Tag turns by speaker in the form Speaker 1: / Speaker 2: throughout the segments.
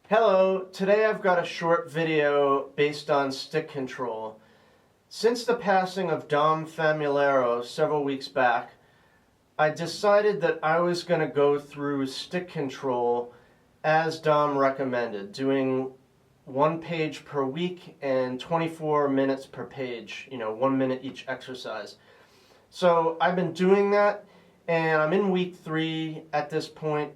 Speaker 1: Hello, today I've got a short video based on stick control. Since the passing of Dom Famularo several weeks back, I decided that I was going to go through stick control as Dom recommended, doing 1 page per week and 24 minutes per page, 1 minute each exercise. So I've been doing that, and I'm in week 3 at this point,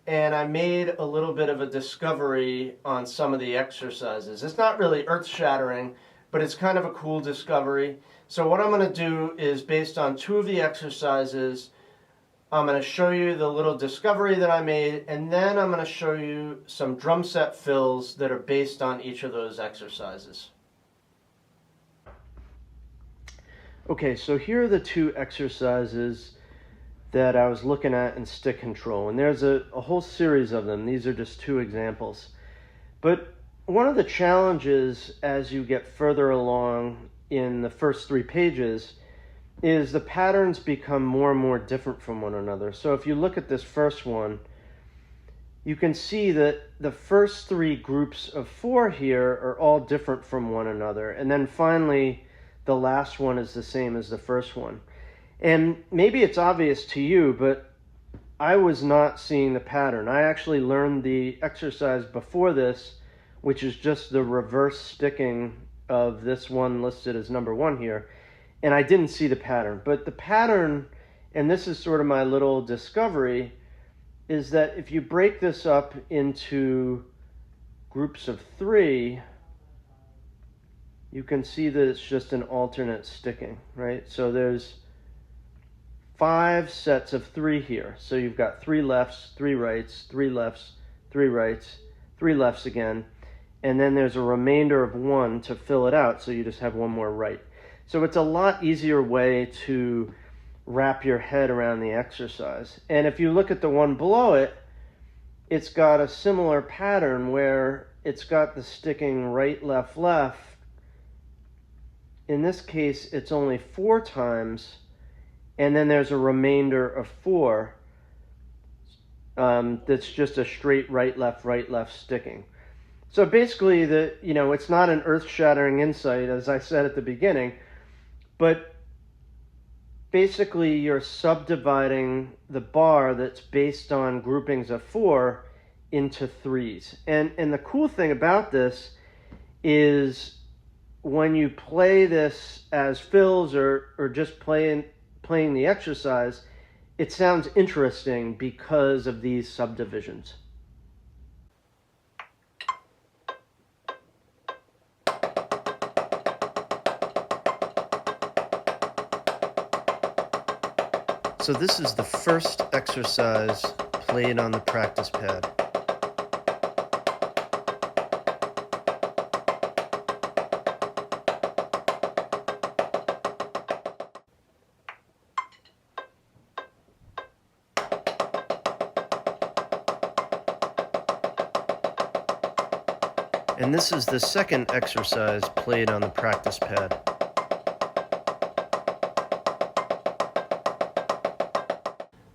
Speaker 1: and I made a little bit of a discovery on some of the exercises. It's not really earth-shattering, but it's kind of a cool discovery. So what I'm going to do is, based on 2 of the exercises, I'm going to show you the little discovery that I made, and then I'm going to show you some drum set fills that are based on each of those exercises. Okay, so here are the 2 exercises that I was looking at in stick control, and there's a whole series of them. These are just 2 examples. But one of the challenges as you get further along in the first 3 pages is the patterns become more and more different from one another. So if you look at this first one, you can see that the first 3 groups of 4 here are all different from one another, and then finally the last one is the same as the first one. And maybe it's obvious to you, but I was not seeing the pattern. I actually learned the exercise before this, which is just the reverse sticking of this one listed as number 1 here, and I didn't see the pattern. But the pattern, and this is sort of my little discovery, is that if you break this up into groups of 3, you can see that it's just an alternate sticking, right? So there's 5 sets of 3 here. So you've got 3 lefts, 3 rights, 3 lefts, 3 rights, 3 lefts again, and then there's a remainder of 1 to fill it out, so you just have 1 more right. So it's a lot easier way to wrap your head around the exercise. And if you look at the one below it, it's got a similar pattern where it's got the sticking right, left, left. In this case, it's only 4 times, and then there's a remainder of 4 that's just a straight right, left sticking. So basically, it's not an earth-shattering insight, as I said at the beginning, but basically you're subdividing the bar that's based on groupings of 4 into 3s. And the cool thing about this is when you play this as fills or just playing the exercise, it sounds interesting because of these subdivisions. So this is the first exercise played on the practice pad. And this is the second exercise played on the practice pad.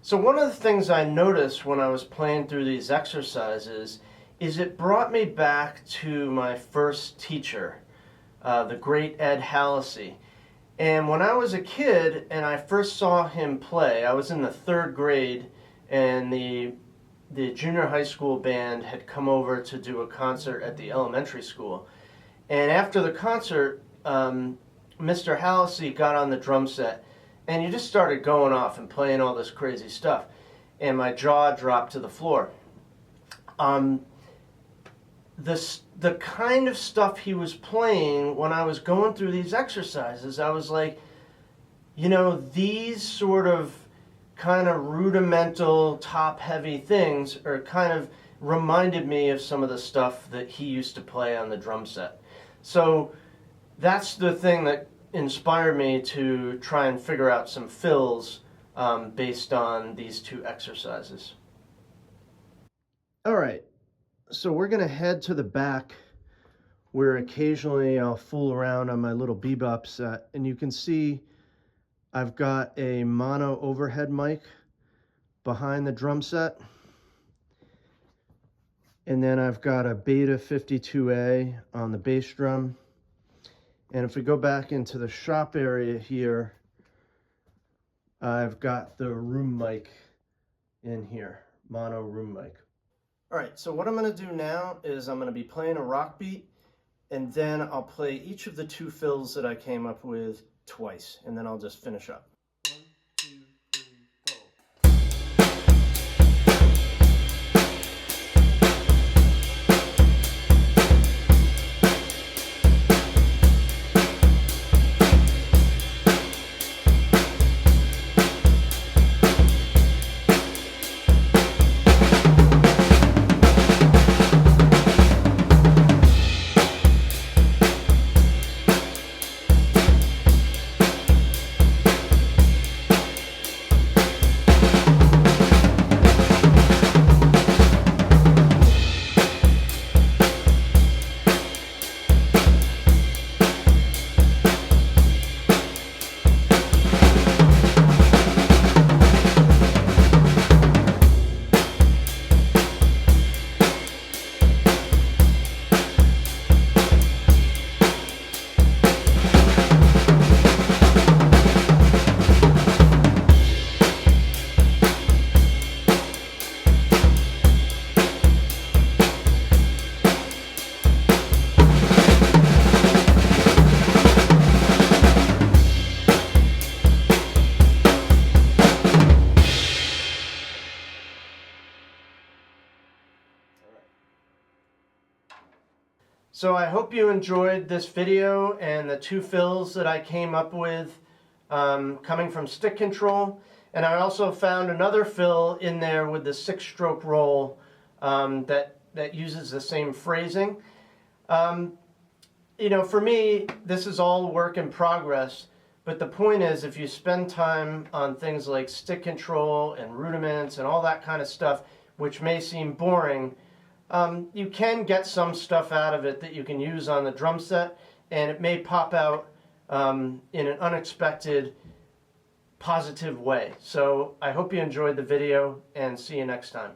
Speaker 1: So one of the things I noticed when I was playing through these exercises is it brought me back to my first teacher, the great Ed Hallisey. And when I was a kid and I first saw him play, I was in the 3rd grade, and the junior high school band had come over to do a concert at the elementary school. And after the concert, Mr. Hallisey got on the drum set, and he just started going off and playing all this crazy stuff. And my jaw dropped to the floor. The kind of stuff he was playing when I was going through these exercises, I was like, these sort of kind of rudimental, top-heavy things are kind of reminded me of some of the stuff that he used to play on the drum set. So that's the thing that inspired me to try and figure out some fills based on these 2 exercises. All right, so we're going to head to the back where occasionally I'll fool around on my little bebop set, and you can see I've got a mono overhead mic behind the drum set. And then I've got a Beta 52A on the bass drum. And if we go back into the shop area here, I've got the room mic in here, mono room mic. All right, so what I'm gonna do now is I'm gonna be playing a rock beat, and then I'll play each of the two fills that I came up with twice, and then I'll just finish up. So I hope you enjoyed this video and the two fills that I came up with coming from Stick Control. And I also found another fill in there with the 6-stroke roll that uses the same phrasing. You know, for me, this is all work in progress. But the point is, if you spend time on things like stick control and rudiments and all that kind of stuff, which may seem boring, you can get some stuff out of it that you can use on the drum set, and it may pop out in an unexpected, positive way. So I hope you enjoyed the video, and see you next time.